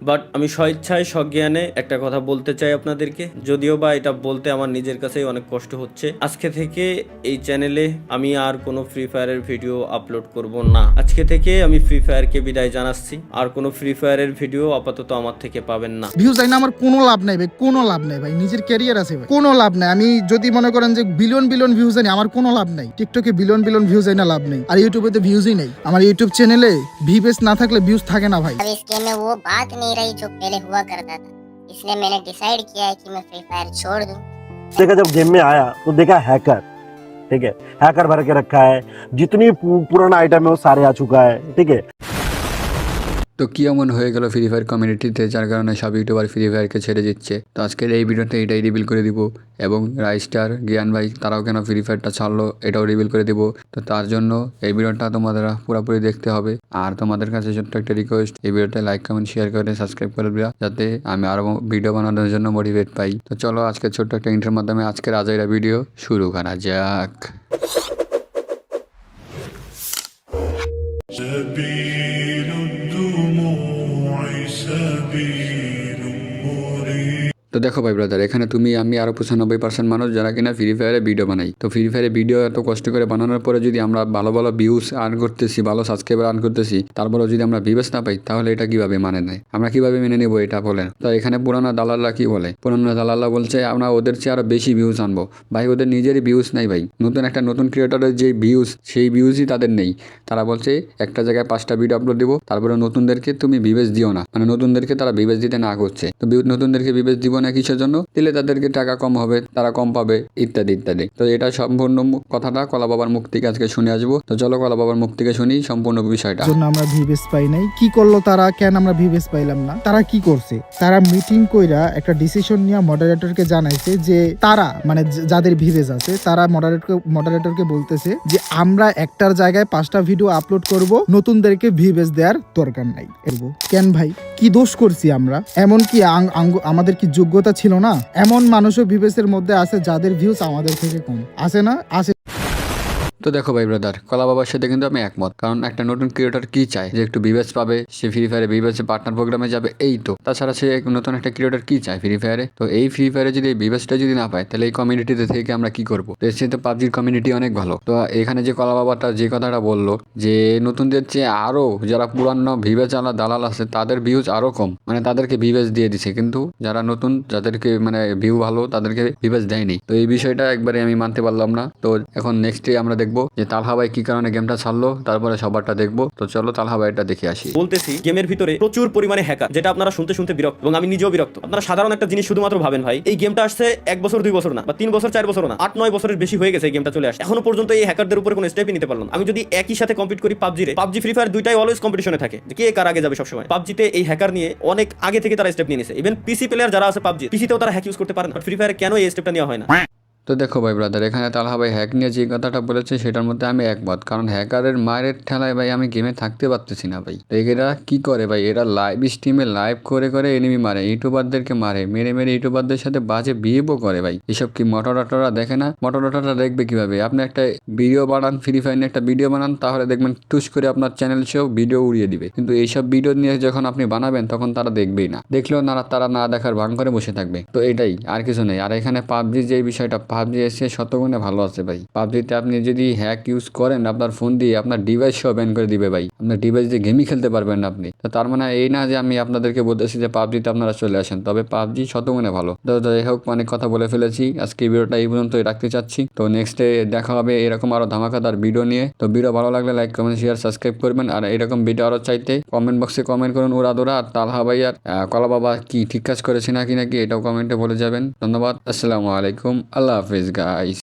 But আমি স্বেচ্ছায় সজ্ঞানে একটা কথা বলতে চাই আপনাদেরকে, যদিও বা এটা বলতে আমার নিজের কাছেই অনেক কষ্ট হচ্ছে। আজকে থেকে এই চ্যানেলে আমি আর কোনো ফ্রি ফায়ারের ভিডিও আপলোড করব না। আজকে থেকে আমি ফ্রি ফায়ারকে বিদায় জানাচ্ছি। আর কোনো ফ্রি ফায়ারের ভিডিও আপাতত আমার থেকে পাবেন না। ভিউজ আইনা আমার কোনো লাভ নাই ভাই, কোনো লাভ নাই ভাই, নিজের ক্যারিয়ার আছে ভাই, কোনো লাভ নাই। আমি যদি মনে করেন যে বিলিয়ন বিলিয়ন ভিউজ আনি, আমার কোনো লাভ নাই। টিকটকে বিলিয়ন বিলিয়ন ভিউজ আইনা লাভ নেই, আর ইউটিউবে তো ভিউজই নেই। আমার ইউটিউব চ্যানেলে ভিউজ না থাকলে ভিউজ থাকে না ভাই। अब इस गेम में वो बात नहीं रही जो पहले हुआ करता था, इसलिए मैंने डिसाइड किया है कि मैं फ्री फायर छोड़ दूं। देखा जब गेम में आया तो देखा हैकर, ठीक है, हैकर भर के रखा है, जितनी पुराना आइटम है वो सारे आ चुका है, ठीक है। তো কি এমন হয়ে গেল ফ্রি ফায়ার কমিউনিটিতে যার কারণে সব ইউটিউবার ফ্রি ফায়ারকে ছেড়ে দিচ্ছে। তো আজকের এই ভিডিওতে এটাই রিভিল করে দিব, এবং রাইস্টার জ্ঞান ভাই তারাও কেন ফ্রি ফায়ারটা ছাড়লো এটাও রিভিল করে দিব। তো তার জন্য এই ভিডিওটা তোমাদের পুরোপুরি দেখতে হবে। আর তোমাদের কাছে ছোট্ট একটা রিকোয়েস্ট, এই ভিডিওটা লাইক কমেন্ট শেয়ার করে সাবস্ক্রাইব করে দেওয়া, যাতে আমি আরও ভিডিও বানানোর জন্য মোটিভেট পাই। তো চলো আজকে ছোট্ট একটা ইন্টার মাধ্যমে আজকের আজাইরা ভিডিও শুরু করা যাক। سبيل الدموع سبيل مريب। তো দেখো ভাই ব্রাদার, এখানে তুমি আমি আরো 95% মানুষ যারা কিনা ফ্রি ফায়ারে ভিডিও বানাই। তো ফ্রি ফায়ারে ভিডিও এত কষ্ট করে বানানোর পরে যদি আমরা ভালো ভালো ভিউজ আর্ন করতেছি, ভালো সাবস্ক্রাইবার আর্ন করতেছি, তারপরেও যদি আমরা ভিউজ না পাই, তাহলে এটা কিভাবে মানে নেয়? আমরা কিভাবে মেনে নেবো এটা বলেন? তো এখানে পুরানো দালালরা কি বলে? পুরানো দালালরা বলছে আমরা ওদের চেয়ে আরো বেশি ভিউজ আনবো। ভাই ওদের নিজেরই ভিউজ নাই ভাই, নতুন ক্রিয়েটরের যে ভিউজ, সেই ভিউজই তাদের নেই। তারা বলছে একটা জায়গায় 5টা ভিডিও আপলোড দিব, তারপরে নতুনদেরকে তুমি ভিউজ দিও না, মানে নতুনদেরকে তারা ভিউজ দিতে না করছে। তো নতুনদেরকে ভিউজ দিব না কিসের জন্য? দিলে তাদেরকে টাকা কম হবে, তারা কম পাবে, ইত্যাদি ইত্যাদি। তো এটা সম্পূর্ণ কথাটা কলা বাবার মুখ থেকে আজকে শুনে আসবো। তো চলো কলা বাবার মুখ থেকে শুনি সম্পূর্ণ বিষয়টা। জন্য আমরা ভিউজ পাই নাই, কি করলো তারা? কেন আমরা ভিউজ পাইলাম না? তারা কি করছে? তারা মিটিং কইরা একটা ডিসিশন নিয়ে মডারেটরকে জানাইছে যে তারা মানে যাদের ভিউজ আছে তারা মডারেটরকে বলতেছে যে আমরা একটার জায়গায় 5টা ভিডিও আপলোড করব, নতুনদেরকে ভিউজ দেওয়ার দরকার নাই। কেন ভাই, কি দোষ করছি আমরা? এমন কি আমাদের কি যোগ্যতা ছিল না? এমন মানুষও ভিউজের মধ্যে আছে যাদের ভিউজ আমাদের থেকে কম, আছে না? আছে। তো দেখো ভাই ব্রাদার, কলা বাবার সাথে কিন্তু আমি একমত। কারণ একটা নতুন ক্রিয়েটর কি চায়? যে একটু ভিউজ পাবে, সে ফ্রি ফায়ারে ভিউজে পার্টনার প্রোগ্রামে যাবে, এই তো। তাছাড়া সে নতুন একটা ক্রিয়েটর কি চায় ফ্রি ফায়ারে? তো এই ফ্রি ফায়ারে যদি এই ভিউজটা যদি না পায়, তাহলে এই কমিউনিটিতে থেকে আমরা কি করবো? তো এর সাথে পাবজির কমিউনিটি অনেক ভালো। তো এখানে যে কলা বাবাটা যে কথাটা বললো যে নতুনদের চেয়ে আরো যারা পুরানো ভিউজ আলা দালাল আছে তাদের ভিউজ আরো কম, মানে তাদেরকে ভিউজ দিয়ে দিছে, কিন্তু যারা নতুন যাদেরকে মানে ভিউ ভালো তাদেরকে ভিউজ দেয়নি। তো এই বিষয়টা একবারে আমি মানতে পারলাম না। তো এখন নেক্সটে আমরা দেখবো যে তালহা ভাই কি কারণে গেমটা ছাড়লো, তারপরে সবারটা দেখবো। তো চলো তালহা ভাইটা দেখে আসি। বলতেছি গেমের ভিতরে প্রচুর পরিমাণে হ্যাকার, যেটা আপনারা শুনতে শুনতে বিরক্ত, এবং আমি নিজেও বিরক্ত। আপনারা সাধারণ একটা জিনিস শুধুমাত্র ভাবেন ভাই, এই গেমটা আসছে 1 বছর 2 বছর না, বা 3 বছর 4 বছর না, 8-9 বছরের বেশি হয়ে গেছে এই গেমটা চলে আসে। এখনো পর্যন্ত এই হ্যাকারদের উপরে কোনো স্টেপই নিতে পারলাম না। আমি যদি একই সাথে কম্পিট করি পাবজি ফ্রি ফায়ার দুইটাই অলওয়েজ কম্পিটিশনে থাকে, যে কে কার আগে যাবে সবসময়। পাবজিতে এই হ্যাকার নিয়ে অনেক আগে থেকে তারা স্টেপ নিয়ে নিছে। ইভেন পিসি প্লেয়ার যারা আছে পাবজি, পিসিতেও তারা হ্যাক ইউজ করতে পারে না। ফ্রি ফায়ারে কেন এই স্টেপটা নেওয়া হয় না? তো দেখো ভাই ব্রাদার, এখানে তালহা ভাই হ্যাক নিয়ে যে কথাটা বলেছে সেটার মধ্যে আমি একমত। কারণ হ্যাকারের মায়ের ঠেলায় ভাই আমি গেমে থাকতে পারতেছি না ভাই। তো এরা কি করে ভাই? এরা লাইভ স্ট্রিমে লাইভ করে করে এনিমি মারে, ইউটিউবারদেরকে মারে, মেরে মেরে ইউটিউবারদের সাথে বাজে বিহেভও করে ভাই। এসব কি মটরাটরা দেখে না? মটরাটরা দেখবে কিভাবে? আপনি একটা ভিডিও বানান, ফ্রি ফায়ার নিয়ে একটা ভিডিও বানান, তাহলে দেখবেন টুস করে আপনার চ্যানেল সব ভিডিও উড়িয়ে দিবে। কিন্তু এইসব ভিডিও নিয়ে যখন আপনি বানাবেন তখন তারা দেখবেই না, দেখলেও তারা না দেখার ভান করে বসে থাকবে। তো এটাই, আর কিছু নেই। আর এখানে পাবজির যে বিষয়টা, পাবজি এসে শতগুণে ভালো আছে ভাই। পাবজিতে আপনি যদি হ্যাক ইউজ করেন, আপনার ফোন দিয়ে আপনার ডিভাইস সহ ব্যান করে দিবে ভাই। আপনার ডিভাইস দিয়ে গেমই খেলতে পারবেন না আপনি। তো তার মানে এই না যে আমি আপনাদেরকে বলতেছি যে পাবজিতে আপনারা চলে আসেন, তবে পাবজি শতগুণে ভালো। তো যাই হোক, অনেক কথা বলে ফেলেছি, আজকে ভিডিওটা এই পর্যন্তই রাখতে চাচ্ছি। তো নেক্সটে দেখা হবে এরকম আরো ধামাকাদার ভিডিও নিয়ে। তো ভিডিও ভালো লাগলে লাইক কমেন্ট শেয়ার সাবস্ক্রাইব করবেন। আর এরকম ভিডিও আরো চাইতে কমেন্ট বক্সে কমেন্ট করুন উড়াদোড়া। আর তালহা ভাই আর কলা বাবা কি ঠিক কাজ করেছে নাকি এটাও কমেন্টে বলে যাবেন। ধন্যবাদ, আসসালামু আলাইকুম, আল্লাহ হাফিজ গাইস।